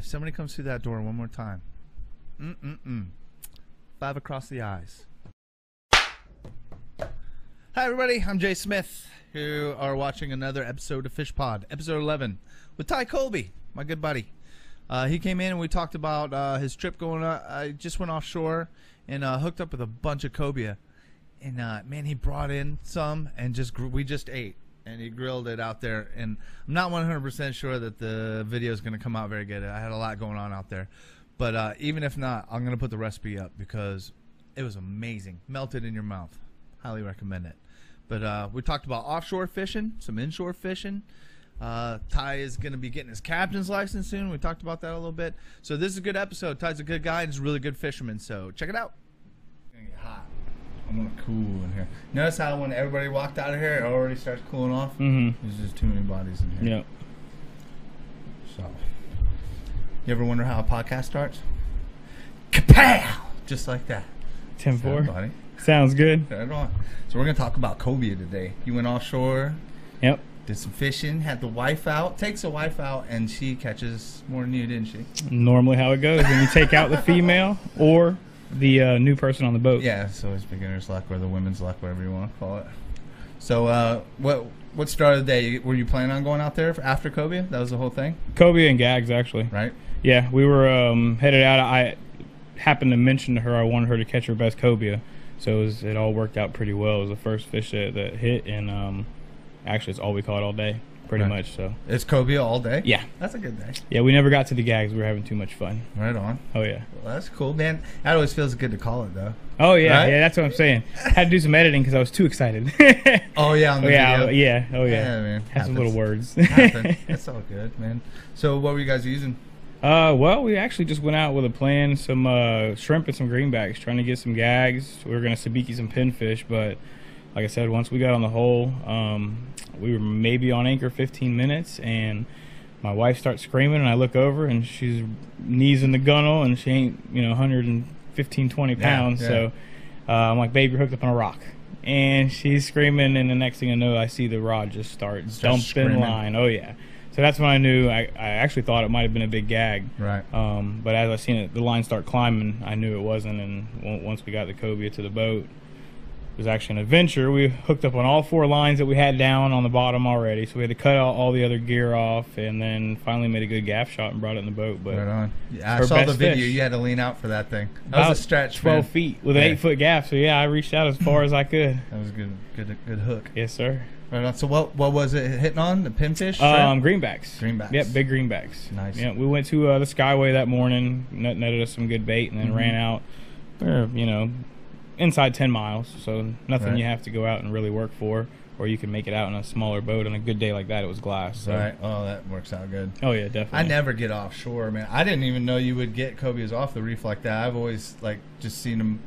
If somebody comes through that door one more time, 5 across the eyes. Hi everybody, I'm Jay Smith. You are watching another episode of FishPod, episode 11, with Colby, my good buddy. He came in and we talked about his trip going on. I just went offshore and hooked up with a bunch of Cobia. And man, he brought in some and we just ate. And he grilled it out there, and I'm not 100% sure that the video is going to come out very good. I had a lot going on out there, but even if not, I'm going to put the recipe up because it was amazing. Melted in your mouth. Highly recommend it. But we talked about offshore fishing, some inshore fishing. Ty is going to be getting his captain's license soon. We talked about that a little bit. So this is a good episode. Ty's a good guy and he's a really good fisherman, so check it out. It's going to get hot. I'm gonna cool in here. Notice how when everybody walked out of here, it already starts cooling off? Mm-hmm. There's just too many bodies in here. Yep. So, you ever wonder how a podcast starts? Kapow! Just like that. 10-4. Sounds good. Right on. So we're gonna talk about Cobia today. You went offshore. Yep. Did some fishing. Had the wife out. Takes the wife out, and she catches more than you, didn't she? Normally how it goes when you take out the female or the new person on the boat. Yeah, so it's beginner's luck or the women's luck, whatever you want to call it. So what started the day? Were you planning on going out there after Cobia? That was the whole thing? Cobia and gags, actually. Right? Yeah, we were headed out. I happened to mention to her I wanted her to catch her best Cobia, so it all worked out pretty well. It was the first fish that hit, and actually it's all we caught all day. Pretty much, so. It's Cobia all day? Yeah. That's a good day. Yeah, we never got to the gags. We were having too much fun. Right on. Oh, yeah. Well, that's cool, man. That always feels good to call it, though. Oh, yeah. Right? Yeah, that's what I'm saying. Had to do some editing because I was too excited. Oh, yeah, on the video? Yeah. Oh, yeah. Yeah, man. Had some little words. That's all good, man. So what were you guys using? Well, we actually just went out with a plan, some shrimp and some greenbacks, trying to get some gags. We were going to sabiki some pinfish, but like I said, once we got on the hole, we were maybe on anchor 15 minutes, and my wife starts screaming, and I look over, and she's knees in the gunnel, and she ain't, 115, 20 pounds. Yeah. So I'm like, babe, you're hooked up on a rock. And she's screaming, and the next thing I know, I see the rod just start dumping line. Oh, yeah. So that's when I knew. I actually thought it might have been a big gag. Right. But as I seen it, the line start climbing, I knew it wasn't, and once we got the Cobia to the boat, it was actually an adventure. We hooked up on all 4 lines that we had down on the bottom already, so we had to cut all the other gear off, and then finally made a good gaff shot and brought it in the boat. But right on. Yeah, I saw the video. Fish. You had to lean out for that thing. That was a stretch, 12 feet with an 8-foot gaff. So yeah, I reached out as far as I could. That was a good hook. Yes, sir. Right on. So what was it hitting on? The pinfish? Greenbacks. Greenbacks. Yep, big greenbacks. Nice. Yeah, we went to the Skyway that morning, netted us some good bait, and then ran out. Inside 10 miles, so nothing you have to go out and really work for, or you can make it out in a smaller boat. On a good day like that, it was glass. So. Right. Oh, that works out good. Oh yeah, definitely. I never get offshore, man. I didn't even know you would get cobias off the reef like that. I've always just seen them,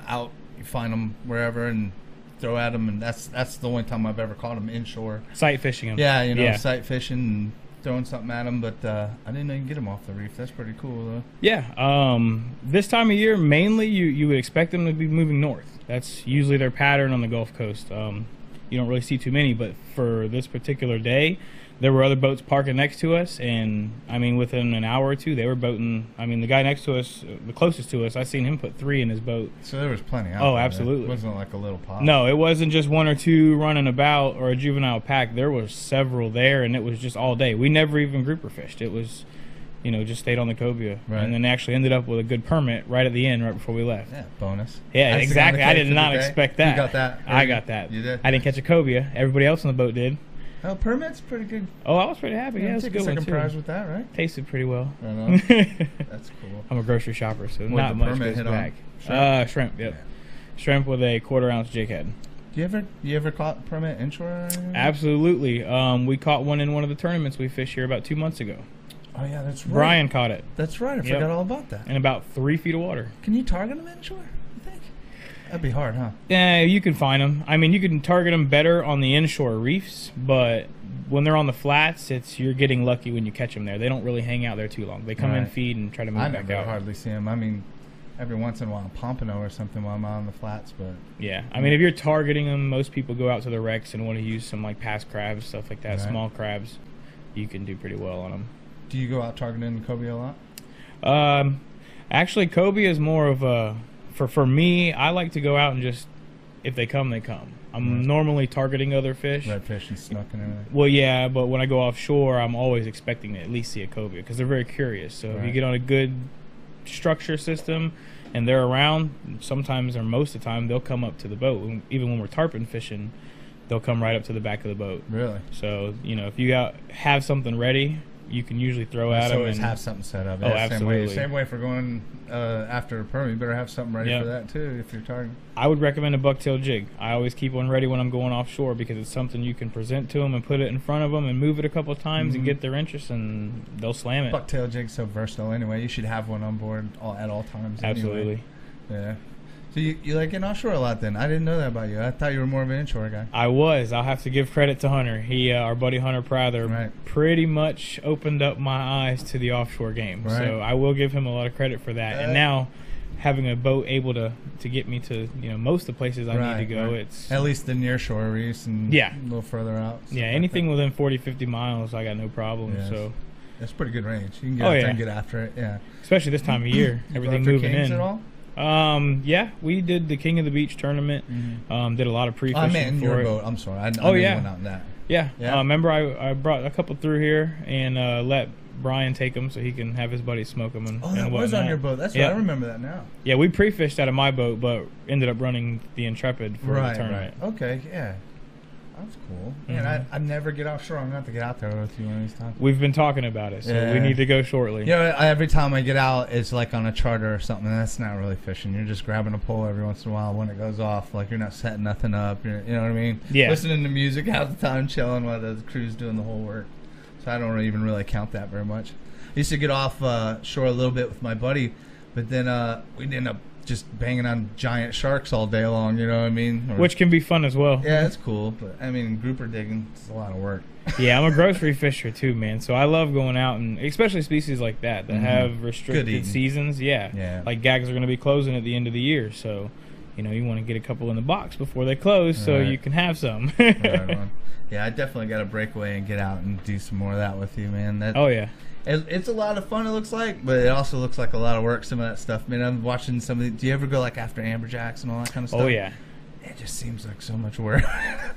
out. You find them wherever and throw at them, and that's the only time I've ever caught them inshore. Sight fishing them. Yeah, sight fishing and throwing something at them, but I didn't know you can get them off the reef. That's pretty cool, though. Yeah. This time of year, mainly you would expect them to be moving north. That's usually their pattern on the Gulf Coast. You don't really see too many, but for this particular day, there were other boats parking next to us, and within an hour or two, they were boating. The guy next to us, the closest to us, I seen him put 3 in his boat. So there was plenty out. Oh, there. absolutely. It wasn't like a little pop. No, it wasn't just 1 or 2 running about or a juvenile pack. There was several there, and it was just all day. We never even grouper fished. It was, just stayed on the Cobia. Right. And then actually ended up with a good permit right at the end, right before we left. Yeah, bonus. Yeah, exactly. I did not expect that. You got that? I got that. You did? I didn't catch a Cobia. Everybody else on the boat did. Oh, permit's pretty good. Oh, I was pretty happy. Yeah, it was a good one, too. Second prize with that, right? Tasted pretty well. Right on. That's cool. I'm a grocery shopper, so What not the much permit goes hit back. on? Shrimp, yep. Yeah. Shrimp with a 1/4 ounce jig head. You ever caught permit inshore? Or anything? Absolutely. We caught one in one of the tournaments we fished here about 2 months ago. Oh, yeah, that's right. Brian caught it. That's right. I forgot all about that. In about 3 feet of water. Can you target them inshore, you think? That'd be hard, huh? Yeah, you can find them. You can target them better on the inshore reefs, but when they're on the flats, you're getting lucky when you catch them there. They don't really hang out there too long. They come in, feed, and try to move back out. I never hardly see them. Every once in a while, pompano or something while I'm out on the flats, but... Yeah. If you're targeting them, most people go out to the wrecks and want to use some, past crabs, stuff like that, small crabs. You can do pretty well on them. Do you go out targeting Cobia a lot? Actually, Cobia is more of a for me. I like to go out and just if they come, they come. I'm normally targeting other fish. Redfish and snook and everything. Well, yeah, but when I go offshore, I'm always expecting to at least see a Cobia because they're very curious. So if you get on a good structure system and they're around, sometimes or most of the time they'll come up to the boat. Even when we're tarpon fishing, they'll come right up to the back of the boat. Really? So if you have something ready, you can usually throw at them. Always have something set up. Oh, absolutely. Same way for going after a permit. You better have something ready for that too if you're targeting. I would recommend a bucktail jig. I always keep one ready when I'm going offshore because it's something you can present to them and put it in front of them and move it a couple of times and get their interest, and they'll slam it. Bucktail jig's so versatile anyway. You should have one on board at all times. Absolutely. Anyway. Yeah. So you like getting offshore a lot then? I didn't know that about you. I thought you were more of an inshore guy. I was. I'll have to give credit to Hunter. He, our buddy Hunter Prather, pretty much opened up my eyes to the offshore game. Right. So I will give him a lot of credit for that. And now having a boat able to get me to most of the places I need to go, it's at least the near shore reefs and a little further out. Yeah, anything within 40-50 miles, I got no problem. Yes. So that's pretty good range. You can get out there and get after it. Yeah, especially this time of year, everything moving in. At all? Yeah, we did the King of the Beach tournament. Did a lot of pre-fishing. I meant in your boat. I'm sorry. I went out in that. Yeah. Remember, I brought a couple through here and let Brian take them so he can have his buddies smoke them. And, that was on your boat. That's right. I remember that now. Yeah, we pre-fished out of my boat, but ended up running the Intrepid for the tournament. Right. Okay. Yeah. That's cool. Man, I never get offshore. I'm going to have to get out there with you one of these times. We've been talking about it, so we need to go shortly. Every time I get out, it's like on a charter or something, and that's not really fishing. You're just grabbing a pole every once in a while when it goes off. Like, you're not setting nothing up. You know what I mean? Yeah. Listening to music half the time, chilling while the crew's doing the whole work. So I don't even really count that very much. I used to get off shore a little bit with my buddy, but then we'd end up just banging on giant sharks all day long, you know what I mean? Which can be fun as well. Yeah, it's cool, but I mean, grouper digging, it's a lot of work. Yeah, I'm a grocery fisher too, man, so I love going out, and especially species like that have restricted seasons. Yeah, like gags are going to be closing at the end of the year, so you want to get a couple in the box before they close so you can have some. Yeah, I definitely got to break away and get out and do some more of that with you, man. It's a lot of fun, it looks like, but it also looks like a lot of work, some of that stuff. Man, I'm watching some of the... Do you ever go, like, after amberjacks and all that kind of stuff? Oh, yeah. It just seems like so much work.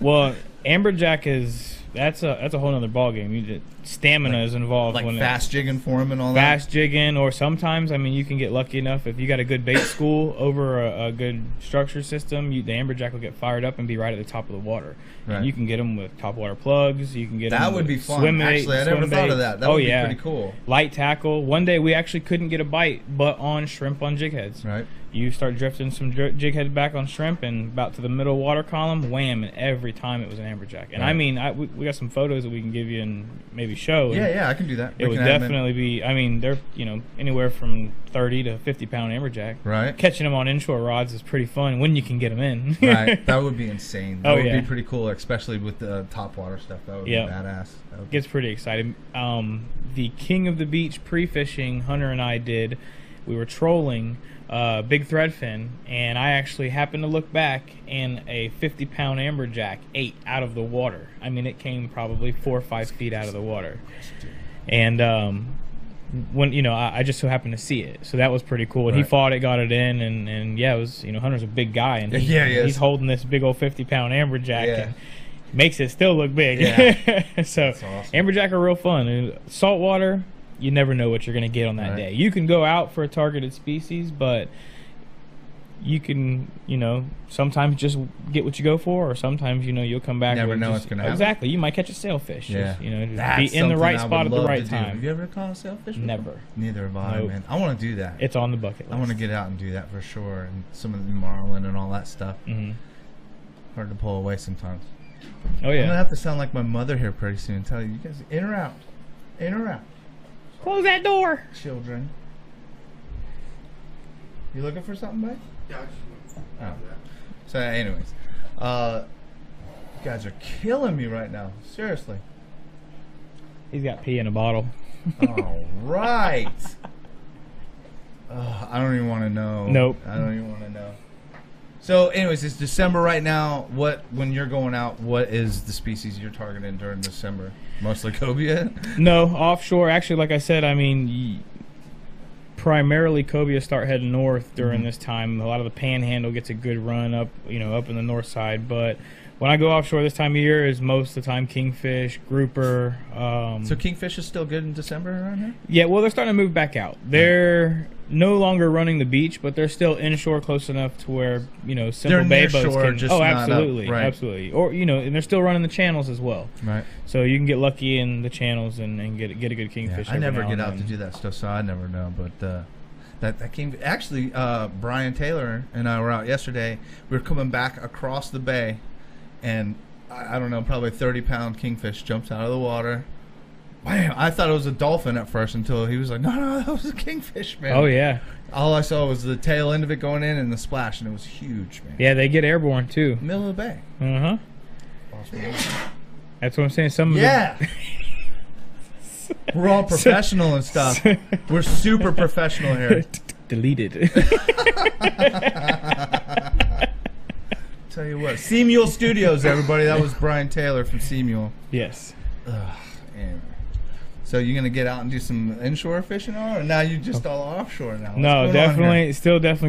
Well, amberjack is... That's a whole other ballgame. Stamina is involved. Like fast jigging for them and all that? Fast jigging, or sometimes, you can get lucky enough. If you got a good bait school over a good structure system, the amberjack will get fired up and be right at the top of the water. Right. And you can get them with top water plugs. You can get them with swim bait. Actually, I never thought of that. That would be pretty cool. Light tackle. One day we actually couldn't get a bite, but on shrimp on jig heads. Right. You start drifting some jig head back on shrimp, and about to the middle water column, wham! And every time it was an amberjack. And we got some photos that we can give you and maybe show. Yeah, I can do that. It would definitely be. They're anywhere from 30 to 50 pound amberjack. Right. Catching them on inshore rods is pretty fun when you can get them in. Right. That would be insane. That would be pretty cool, especially with the top water stuff. That would be badass. Gets pretty exciting. The King of the Beach pre-fishing Hunter and I did. We were trolling big threadfin, and I actually happened to look back, and a 50-pound amberjack ate out of the water. It came probably 4 or 5 feet out of the water. And when I just so happened to see it, so that was pretty cool. And he fought it, got it in, and it was Hunter's a big guy, and he's holding this big old 50-pound amberjack. And makes it still look big. So awesome. Amberjack are real fun. Saltwater, you never know what you're going to get on that day. You can go out for a targeted species, but you can, sometimes just get what you go for, or sometimes, you'll come back. Never know what's going to happen. Exactly. You might catch a sailfish. Yeah. Just be in the right spot at the right time. Have you ever caught a sailfish? Never. Neither have I, man. I want to do that. It's on the bucket list. I want to get out and do that for sure, and some of the marlin and all that stuff. Hard to pull away sometimes. Oh, yeah. I'm going to have to sound like my mother here pretty soon. Tell you guys, in or out? In or out? Close that door. Children. You looking for something, bud? Yeah. Oh. So, anyways. You guys are killing me right now. Seriously. He's got pee in a bottle. All right. I don't even want to know. Nope. I don't even want to know. So, anyways, it's December right now. When you're going out, what is the species you're targeting during December? Mostly cobia? No, offshore. Actually, like I said, I mean, primarily cobia start heading north during this time. A lot of the panhandle gets a good run up, up in the north side. But when I go offshore this time of year, is most of the time kingfish, grouper. So kingfish is still good in December around here? Yeah, well, they're starting to move back out. They're no longer running the beach, but they're still inshore close enough to where, simple bay boats can. Just oh, not absolutely, up, right. Absolutely. Or, and they're still running the channels as well. Right. So you can get lucky in the channels and get a good kingfish. Yeah, I never get out to do that stuff, so I never know. But that came actually. Brian Taylor and I were out yesterday. We were coming back across the bay, and I don't know, probably 30-pound kingfish jumps out of the water. Bam! I thought it was a dolphin at first until he was like, no, that was a kingfish, man. Oh, yeah. All I saw was the tail end of it going in and the splash, and it was huge, man. Yeah, they get airborne, too. Middle of the bay. Uh-huh. Awesome. That's what I'm saying. We're all professional and stuff. We're super professional here. Deleted. Tell you what. Seamule Studios, everybody. That was Brian Taylor from Seamule. Yes. Anyway. So you're going to get out and do some inshore fishing, or now you're just all offshore now? No, definitely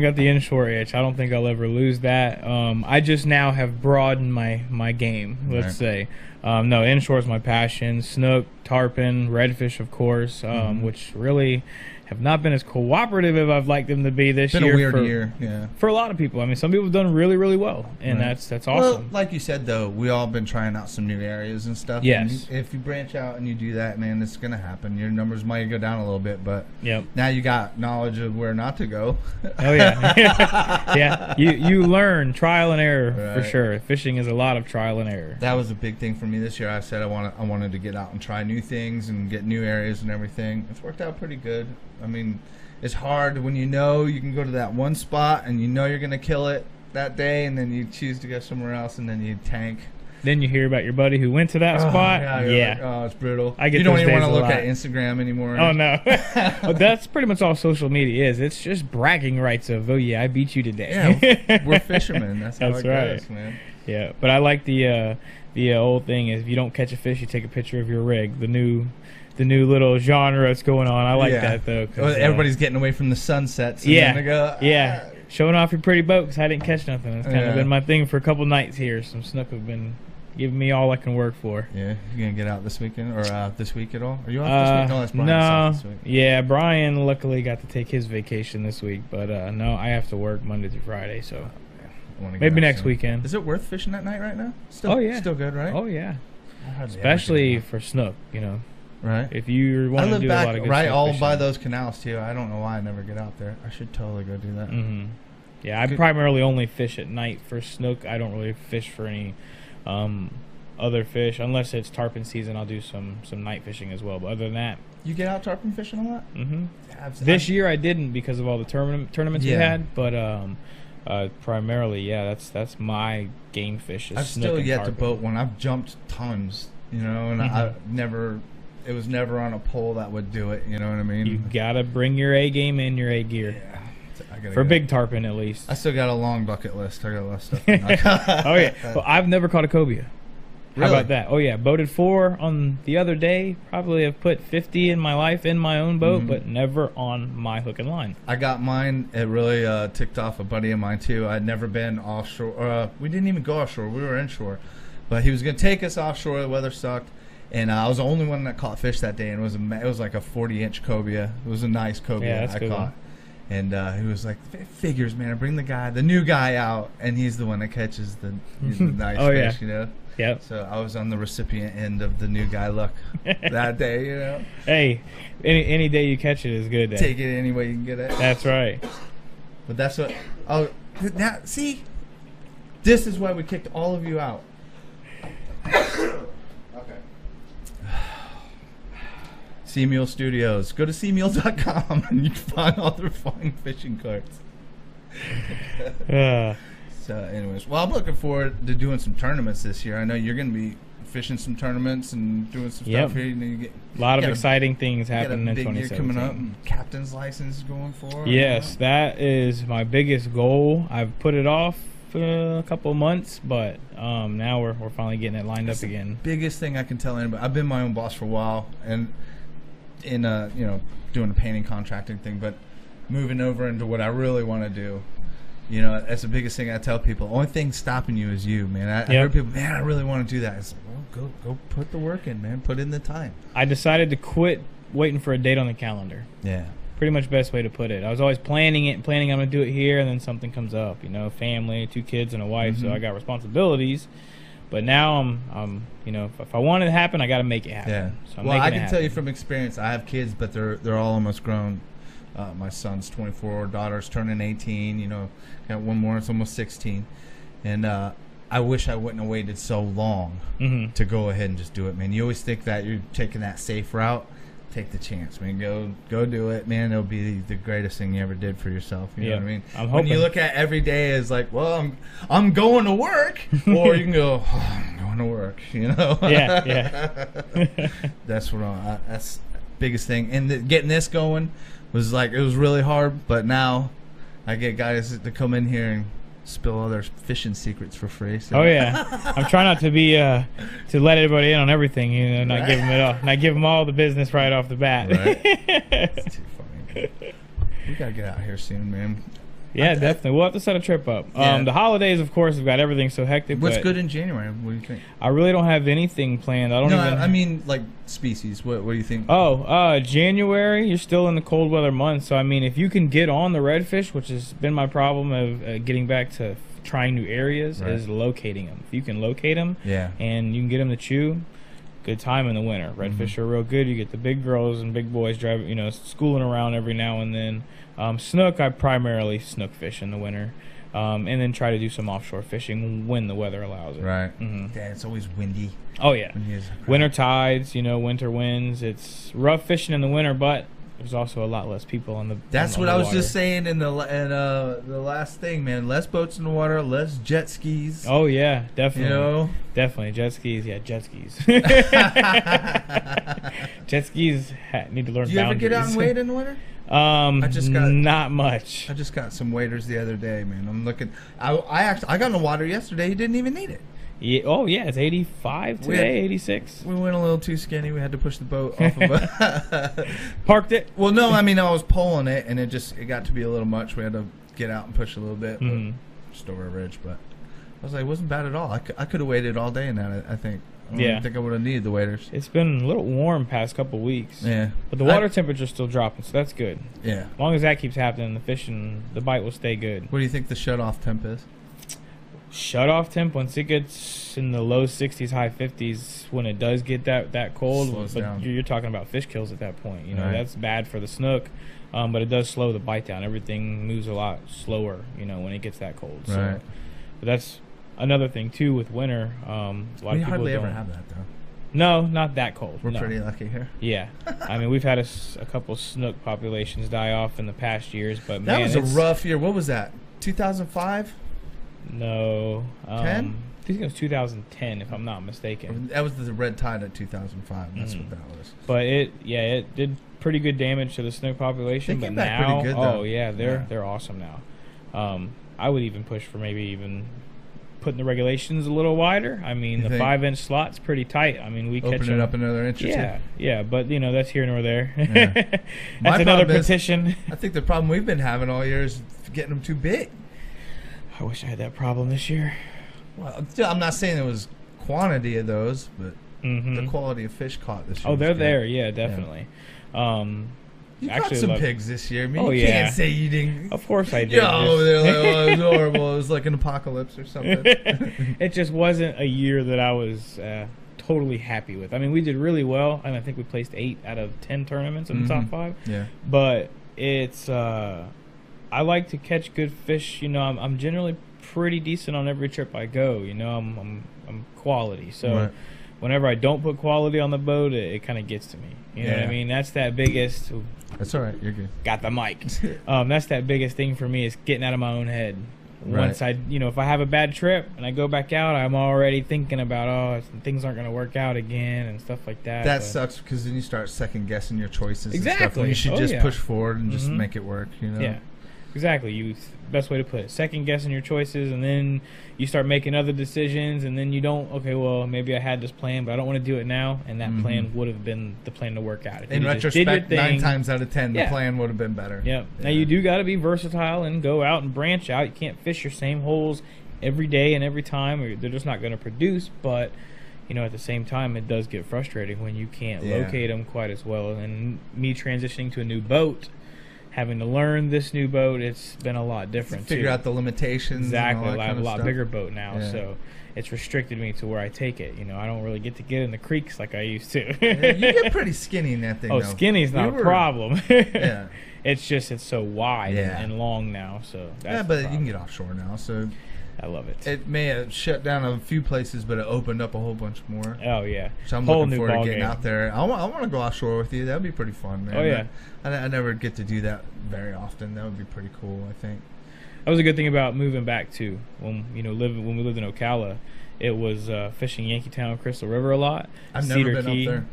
got the inshore itch. I don't think I'll ever lose that. I just now have broadened my game, let's say. No, inshore is my passion. Snook, tarpon, redfish, of course, which really have not been as cooperative as I've liked them to be this year. It's been a weird year, yeah. For a lot of people. I mean, some people have done really, really well, and that's awesome. Well, like you said, though, we all been trying out some new areas and stuff. Yes. And if you branch out and you do that, man, it's going to happen. Your numbers might go down a little bit, but yep. Now you got knowledge of where not to go. Oh, yeah. Yeah. You learn trial and error, for sure. Fishing is a lot of trial and error. That was a big thing for me this year. I said I wanted to get out and try new things and get new areas and everything. It's worked out pretty good. I mean, it's hard when you can go to that one spot and you're going to kill it that day, and then you choose to go somewhere else and then you tank. Then you hear about your buddy who went to that spot. Yeah. Like, it's brutal. You don't even want to look at Instagram anymore. Oh, no. Well, that's pretty much all social media is. It's just bragging rights of, oh, yeah, I beat you today. Yeah, we're fishermen. That's how it goes, man. Yeah, but I like the old thing is if you don't catch a fish, you take a picture of your rig. The new little genre that's going on. I like that, though. Everybody's getting away from the sunsets. And showing off your pretty boat because I didn't catch nothing. That's kind of been my thing for a couple nights here. Some snook have been giving me all I can work for. Yeah, you going to get out this weekend or this week at all? Are you off this week? No, that's Brian's off this week. Yeah, Brian luckily got to take his vacation this week. But, no, I have to work Monday through Friday, so maybe next weekend. Is it worth fishing at night right now? Oh, yeah. Still good, right? Oh, yeah. Especially for snook, Right. If you want to do a lot of good right all fishing. by those canals too. I don't know why I never get out there. I should totally go do that. Mm-hmm. Yeah, I primarily only fish at night for snook. I don't really fish for any other fish unless it's tarpon season. I'll do some night fishing as well. But other than that, you get out tarpon fishing a lot. Mm-hmm. This year I didn't because of all the tournaments we had. But primarily, that's my game fish. I've still yet to boat one. I've jumped tons, and I never. It was never on a pole that would do it. You know what I mean? You gotta bring your A game and your A gear. Yeah, for big tarpon at least. I still got a long bucket list. I got a lot of stuff. Oh yeah. Well, I've never caught a cobia. How about that? Oh yeah, boated 4 on the other day. Probably have put 50 in my life in my own boat, but never on my hook and line. I got mine. It really ticked off a buddy of mine too. I'd never been offshore. We didn't even go offshore. We were inshore, but he was gonna take us offshore. The weather sucked. And I was the only one that caught fish that day, and it was like a 40-inch cobia. It was a nice cobia I caught. And he was like, "Figures, man. Bring the new guy out, and he's the one that catches the nice fish, Yep. So I was on the recipient end of the new guy luck that day, Hey, any day you catch it is good day. Take it any way you can get it. That's right. But that's what. Oh, now see, this is why we kicked all of you out. Seamule Studios. Go to seamule.com and you can find all the flying fishing carts. So, anyways, well, I'm looking forward to doing some tournaments this year. I know you're going to be fishing some tournaments and doing some stuff here. You a lot of exciting things happening in 2017. Year coming up. And captain's license going for. Yes, that is my biggest goal. I've put it off a couple of months, but now we're finally getting it lined up again. Biggest thing I can tell anybody. I've been my own boss for a while, and in doing a painting contracting thing, but moving over into what I really want to do. That's the biggest thing I tell people. The only thing stopping you is you, man. I heard people, man, I really want to do that. It's like, well, go put the work in, man. Put in the time. I decided to quit waiting for a date on the calendar. Yeah. Pretty much best way to put it. I was always planning I'm going to do it here, and then something comes up. Family, 2 kids and a wife, so I got responsibilities. But now I'm if I want it to happen, I got to make it happen. Yeah. So I can tell you from experience. I have kids, but they're all almost grown. My son's 24, daughter's turning 18. Got one more, it's almost 16, and I wish I wouldn't have waited so long to go ahead and just do it, man. You always think that you're taking that safe route. Take the chance, man. Go do it, man. It'll be the greatest thing you ever did for yourself. You know what I mean? I'm hoping. When you look at every day as like, well, I'm going to work, or you can go, oh, I'm going to work. Yeah. That's what that's the biggest thing. And getting this going was like, it was really hard, but now I get guys to come in here and spill all their fishing secrets for free. So. Oh yeah, I'm trying not to be to let everybody in on everything. Not give them it all, not give them all the business right off the bat. Right. It's too funny. We gotta get out here soon, man. Yeah, definitely. We'll have to set a trip up. Yeah. The holidays, of course, have got everything so hectic. What's good in January? What do you think? I really don't have anything planned. I mean, like species. What do you think? January, you're still in the cold weather months. So, I mean, if you can get on the redfish, which has been my problem of getting back to trying new areas, is locating them. If you can locate them and you can get them to chew, good time in the winter. Redfish are real good. You get the big girls and big boys driving, schooling around every now and then. Snook, I primarily snook fish in the winter, and then try to do some offshore fishing when the weather allows it. Right. Yeah, it's always windy. Oh yeah. Winter tides, winter winds. It's rough fishing in the winter, but there's also a lot less people on the. That's on what the I was water. just saying in the last thing, man. Less boats in the water, less jet skis. Oh yeah, definitely. Definitely jet skis. Yeah, jet skis. Jet skis need to learn. Do you ever get out and wade in the winter? Not much. I just got some waders the other day, man. I'm looking. I got in the water yesterday. He didn't even need it. Yeah. Oh yeah, it's 85 today. 86. We went a little too skinny. We had to push the boat off of Parked it. Well, no, I mean I was pulling it, and it got to be a little much. We had to get out and push a little bit, just over a ridge. But I was like, it wasn't bad at all. I could have waited all day in that. I think. I don't think I would have needed the waders. It's been a little warm past couple weeks. Yeah. But the water temperature's still dropping, so that's good. Yeah. As long as that keeps happening, the fishing, the bite will stay good. What do you think the shut-off temp is? Shut-off temp, once it gets in the low 60s, high 50s, when it does get that cold, Slows down. You're talking about fish kills at that point. Right. That's bad for the snook, but it does slow the bite down. Everything moves a lot slower, when it gets that cold. Right. So, but that's another thing, too, with winter. A lot of people hardly don't ever have that, though. No, not that cold. We're pretty lucky here. Yeah. I mean, we've had a couple snook populations die off in the past years, but that man, was a rough year. What was that? 2005? No. 10? I think it was 2010, if I'm not mistaken. That was the red tide at 2005. That's what that was. But it did pretty good damage to the snook population. They but came back now, pretty good, though. they're awesome now. I would even push for maybe even putting the regulations a little wider. I mean, the 5-inch slot's pretty tight. I mean, we catch open it up another inch or two. Yeah, but that's here nor there. Yeah. That's another petition. I think the problem we've been having all year is getting them too big. I wish I had that problem this year. Well, I'm not saying it was quantity of those, but the quality of fish caught this year. Oh, they're there. Yeah, definitely. You caught some pigs this year. I mean, you can't say you didn't. Of course I did. They're like, oh, it was horrible. It was like an apocalypse or something. It just wasn't a year that I was totally happy with. I mean, we did really well. I think we placed 8 out of 10 tournaments in the top 5. Yeah. But it's I like to catch good fish. I'm generally pretty decent on every trip I go. I'm quality. So whenever I don't put quality on the boat, it kind of gets to me. You know what I mean? That's that biggest. That's all right. You're good. Got the mic. That's that biggest thing for me is getting out of my own head. Once I, if I have a bad trip and I go back out, I'm already thinking about, things aren't going to work out again and stuff like that. That sucks because then you start second guessing your choices. Exactly. And stuff. And you should just push forward and just make it work. Yeah. Exactly. Best way to put it. Second guessing your choices, and then you start making other decisions, and then you don't. Okay, well, maybe I had this plan, but I don't want to do it now. And that plan would have been the plan to work out. If In retrospect, 9 times out of 10, the plan would have been better. Yeah. Now you do got to be versatile and go out and branch out. You can't fish your same holes every day and every time, or they're just not going to produce. But at the same time, it does get frustrating when you can't locate them quite as well. And me transitioning to a new boat, having to learn this new boat, it's been a lot different. Figure out the limitations. Exactly. And all that I have a lot stuff. bigger boat now, so it's restricted me to where I take it. I don't really get to get in the creeks like I used to. You get pretty skinny in that thing. Oh, skinny's not a problem. Yeah. It's so wide and long now. So that's but you can get offshore now. So I love it. It may have shut down a few places, but it opened up a whole bunch more. Oh yeah. So I'm looking forward to getting out there. I want to go offshore with you. That'd be pretty fun, man. Oh yeah. I never get to do that very often. That would be pretty cool, I think. That was a good thing about moving back too. When we lived in Ocala, it was fishing Yankeetown, Crystal River a lot. I've Cedar never been Key, up there.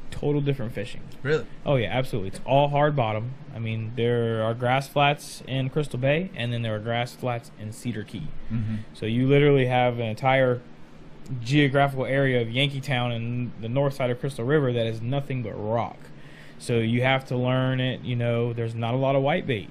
Total different fishing. Really? Oh yeah, absolutely. It's all hard bottom. I mean, there are grass flats in Crystal Bay, and then there are grass flats in Cedar Key. So you literally have an entire geographical area of Yankeetown and the north side of Crystal River that is nothing but rock. So you have to learn it. There's not a lot of whitebait.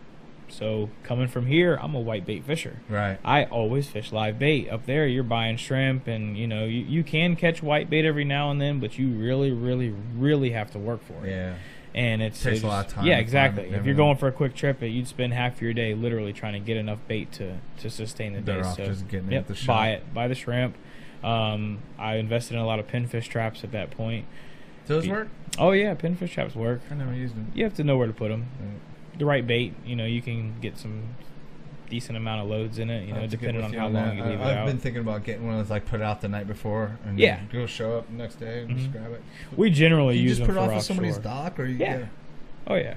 So coming from here, I'm a whitebait fisher. Right. I always fish live bait. Up there, you're buying shrimp, and you can catch whitebait every now and then, but you really, really, really have to work for it. Yeah. And it takes a lot of time. Yeah, exactly. If you're going for a quick trip, you'd spend half your day literally trying to get enough bait to sustain the day. Better off just getting it at the shop. Buy the shrimp. I invested in a lot of pinfish traps at that point. Those work? Oh yeah, pinfish traps work. I never used them. You have to know where to put them. Right. The right bait, you can get some decent amount of loads in it, depending on how long you leave it out. I've been thinking about getting one that's put it out the night before and go show up the next day and just grab it. We generally you use just them put it for off of offshore. somebody's dock, or Oh yeah.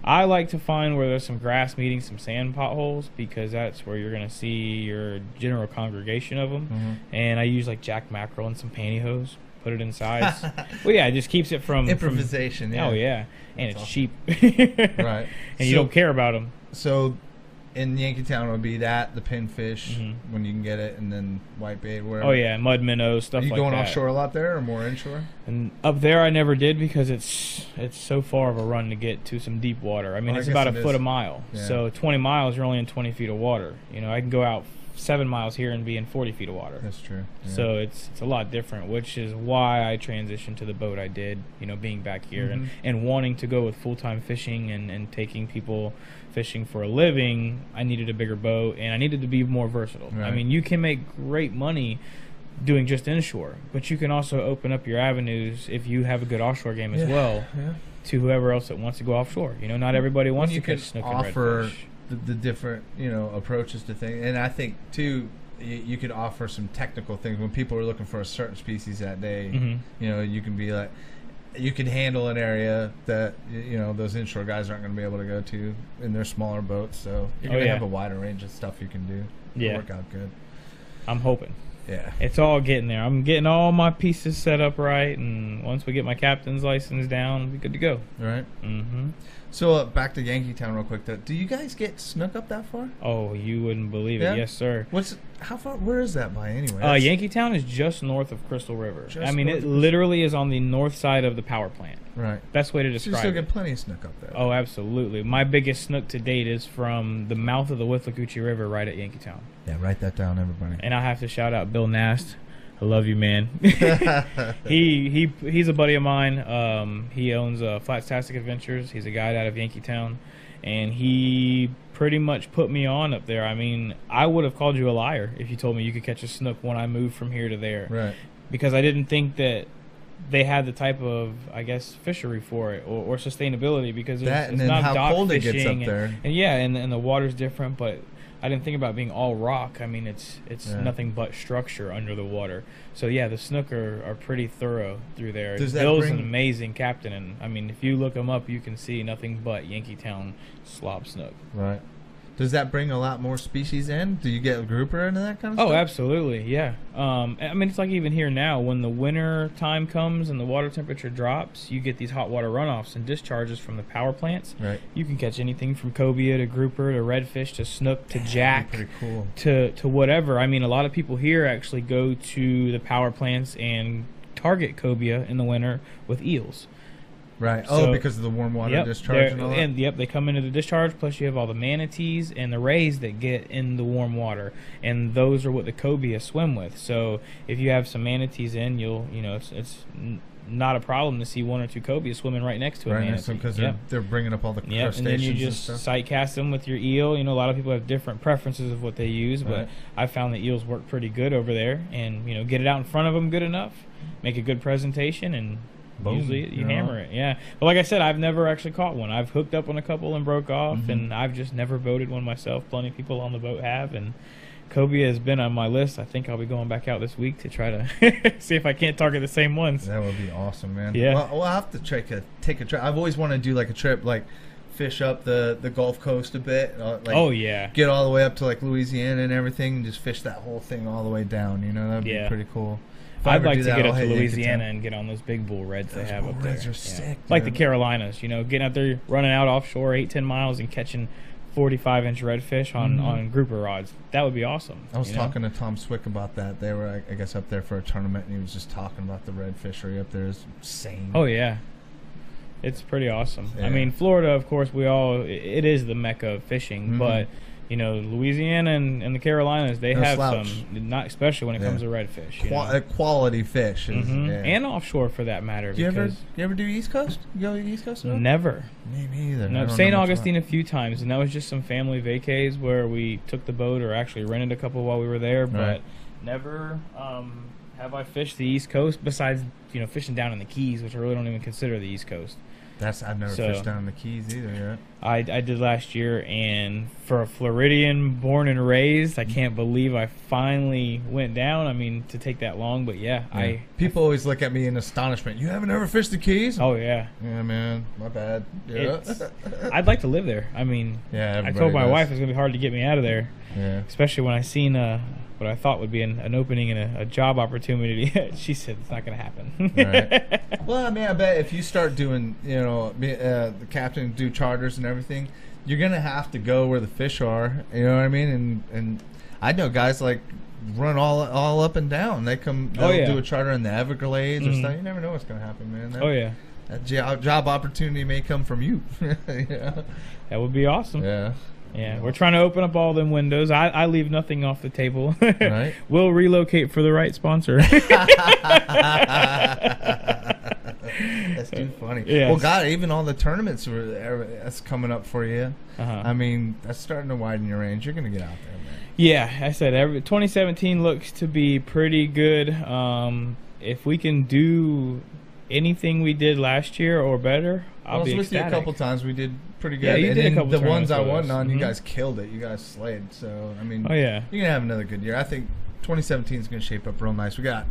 I like to find where there's some grass meeting some sand potholes, because that's where you're going to see your general congregation of them. And I use jack mackerel and some pantyhose, put it inside. Well, yeah, it just keeps it from improvisation. Oh yeah, and it's awesome. cheap. Right. And you don't care about them. So in Yankeetown, it would be the pinfish when you can get it, and then whitebait, wherever. Oh yeah, mud minnows, stuff like that. Are you going offshore a lot there, or more inshore? And up there, I never did, because it's so far of a run to get to some deep water. I mean, it's about a foot a mile. Yeah. So 20 miles, you're only in 20 feet of water. I can go out 7 miles here and be in 40 feet of water. That's true. Yeah. So it's a lot different, which is why I transitioned to the boat I did, being back here and wanting to go with full-time fishing and taking people fishing for a living. I needed a bigger boat, and I needed to be more versatile. Right. I mean, you can make great money doing just inshore, but you can also open up your avenues if you have a good offshore game as well to whoever else that wants to go offshore. Not everybody wants to catch snook and redfish. The different approaches to things, and I think too you could offer some technical things when people are looking for a certain species that day. You can be you can handle an area that those inshore guys aren't going to be able to go to in their smaller boats, so you're going to have a wider range of stuff you can do. It'll work out good. I'm hoping. Yeah, it's all getting there. I'm getting all my pieces set up right, and once we get my captain's license down, we'll be good to go. Right. So back to Yankeetown real quick. Do you guys get snook up that far? Oh, you wouldn't believe it. Yes, sir. How far? Where is that by anyway? Yankeetown is just north of Crystal River. I mean, it literally is on the north side of the power plant. Right. Best way to describe it. So you still get plenty of snook up there. Oh, absolutely. My biggest snook to date is from the mouth of the Withlacoochee River right at Yankeetown. Yeah, write that down, everybody. And I have to shout out Bill Nast. I love you, man. He's a buddy of mine. He owns Flatstastic Adventures. He's a guide out of Yankeetown, and he pretty much put me on up there. I mean, I would have called you a liar if you told me you could catch a snook when I moved from here to there. Right. Because I didn't think that they had the type of, I guess, fishery for it or sustainability, because it's not dock how cold fishing. It gets up there. And yeah, and the water's different, but I didn't think about being all rock. I mean, it's nothing but structure under the water. So yeah, the snook are pretty thorough through there. Bill's an amazing captain, and I mean, if you look him up, you can see nothing but Yankeetown slob snook. Right. Does that bring a lot more species in? Do you get grouper and that kind of stuff? Oh, absolutely, yeah. I mean, it's like even here now, when the winter time comes and the water temperature drops, you get these hot water runoffs and discharges from the power plants. Right. You can catch anything from cobia to grouper to redfish to snook to jack, pretty cool. to whatever. I mean, a lot of people here actually go to the power plants and target cobia in the winter with eels. Right. So, because of the warm water discharge and all that? And they come into the discharge, plus you have all the manatees and the rays that get in the warm water, and those are what the cobia swim with. So if you have some manatees in, it's not a problem to see one or two cobia swimming right next to a manatee. Because they're bringing up all the crustaceans and then you just sight cast them with your eel. A lot of people have different preferences of what they use, but I found that eels work pretty good over there, and get it out in front of them good enough, make a good presentation, and boom, usually you hammer it. Yeah, but like I said, I've never actually caught one. I've hooked up on a couple and broke off, and I've just never boated one myself. Plenty of people on the boat have, and cobia has been on my list. I think I'll be going back out this week to try to see if I can't target the same ones. That would be awesome, man. Yeah. Well, I'll have to take a trip. I've always wanted to do like a trip, like fish up the Gulf Coast a bit. Get all the way up to like Louisiana and everything, and just fish that whole thing all the way down. That'd be pretty cool. I'd like to get up to Louisiana and get on those big bull reds they have up there. Those reds are sick. Like the Carolinas, getting out there, running out offshore 8-10 miles and catching 45-inch redfish on grouper rods. That would be awesome. I was talking to Tom Swick about that. They were, I guess, up there for a tournament, and he was just talking about the red fishery up there. Is insane. Oh yeah, it's pretty awesome. Yeah. I mean, Florida, of course, it is the mecca of fishing, but Louisiana and the Carolinas, they have some, not especially when it comes to redfish. Quality fish. And offshore for that matter. You ever do East Coast? You go to the East Coast? Never. Me either. No, St. Augustine a few times, and that was just some family vacays where we took the boat or actually rented a couple while we were there, but never have I fished the East Coast besides, fishing down in the Keys, which I really don't even consider the East Coast. I've never fished down in the Keys either. I did last year, and for a Floridian born and raised, I can't believe I finally went down. I mean, to take that long, but people always look at me in astonishment. You haven't ever fished the Keys? Oh yeah. Yeah, man, my bad. Yeah. I'd like to live there. I mean, I told my wife it's gonna be hard to get me out of there. Yeah. Especially when I seen what I thought would be an opening and a job opportunity. She said it's not going to happen. Right. Well, I mean, I bet if you start doing, the captain do charters and everything, you're going to have to go where the fish are. You know what I mean? And I know guys like run all up and down. They'll do a charter in the Everglades or stuff. You never know what's going to happen, man. That job opportunity may come from you. That would be awesome. Yeah. Yeah, we're trying to open up all them windows. I leave nothing off the table. Right. We'll relocate for the right sponsor. That's too funny. Yes. Well, God, even all the tournaments that's coming up for you. I mean, that's starting to widen your range. You're going to get out there, man. Yeah, I said 2017 looks to be pretty good. If we can do anything we did last year or better, I'll be ecstatic. I was with you a couple times. We did pretty good. Yeah, you did a couple. The ones I won on, you guys killed it. You guys slayed. So I mean, you're gonna have another good year. I think 2017 is gonna shape up real nice. We got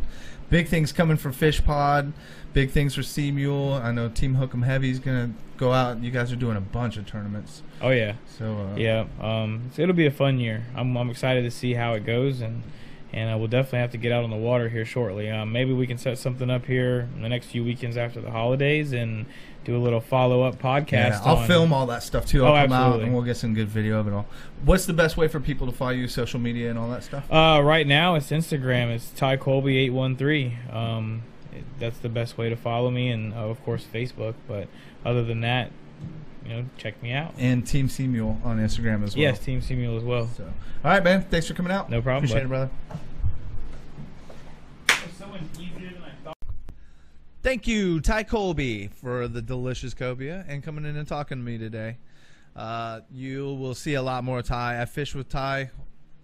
big things coming for FishPod, big things for Seamule. I know Team Hook'em Heavy is gonna go out. You guys are doing a bunch of tournaments. Oh yeah. So so it'll be a fun year. I'm excited to see how it goes, and we'll definitely have to get out on the water here shortly. Maybe we can set something up here in the next few weekends after the holidays and do a little follow-up podcast. Yeah, I'll film all that stuff too. I'll come out and we'll get some good video of it all. What's the best way for people to follow you, social media and all that stuff? Right now it's Instagram. It's Ty Colby 813. That's the best way to follow me, and of course Facebook. But other than that, check me out. And Team Seamule on Instagram as well. Yes, Team Seamule as well. So, all right, man. Thanks for coming out. No problem. Appreciate it, brother. Thank you, Ty Colby, for the delicious cobia and coming in and talking to me today. You will see a lot more Ty. I fish with Ty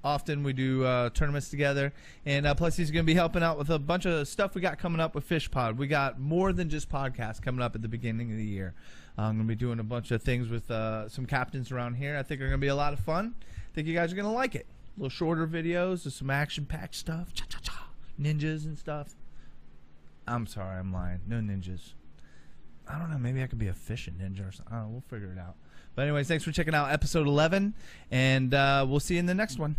often. We do tournaments together, and plus he's going to be helping out with a bunch of stuff we got coming up with FishPod. We got more than just podcasts coming up at the beginning of the year. I'm going to be doing a bunch of things with some captains around here. I think they're going to be a lot of fun. I think you guys are going to like it. A little shorter videos with some action-packed stuff, ninjas and stuff. I'm sorry, I'm lying. No ninjas. I don't know. Maybe I could be a fishing ninja or something. I don't know. We'll figure it out. But anyways, thanks for checking out episode 11, and we'll see you in the next one.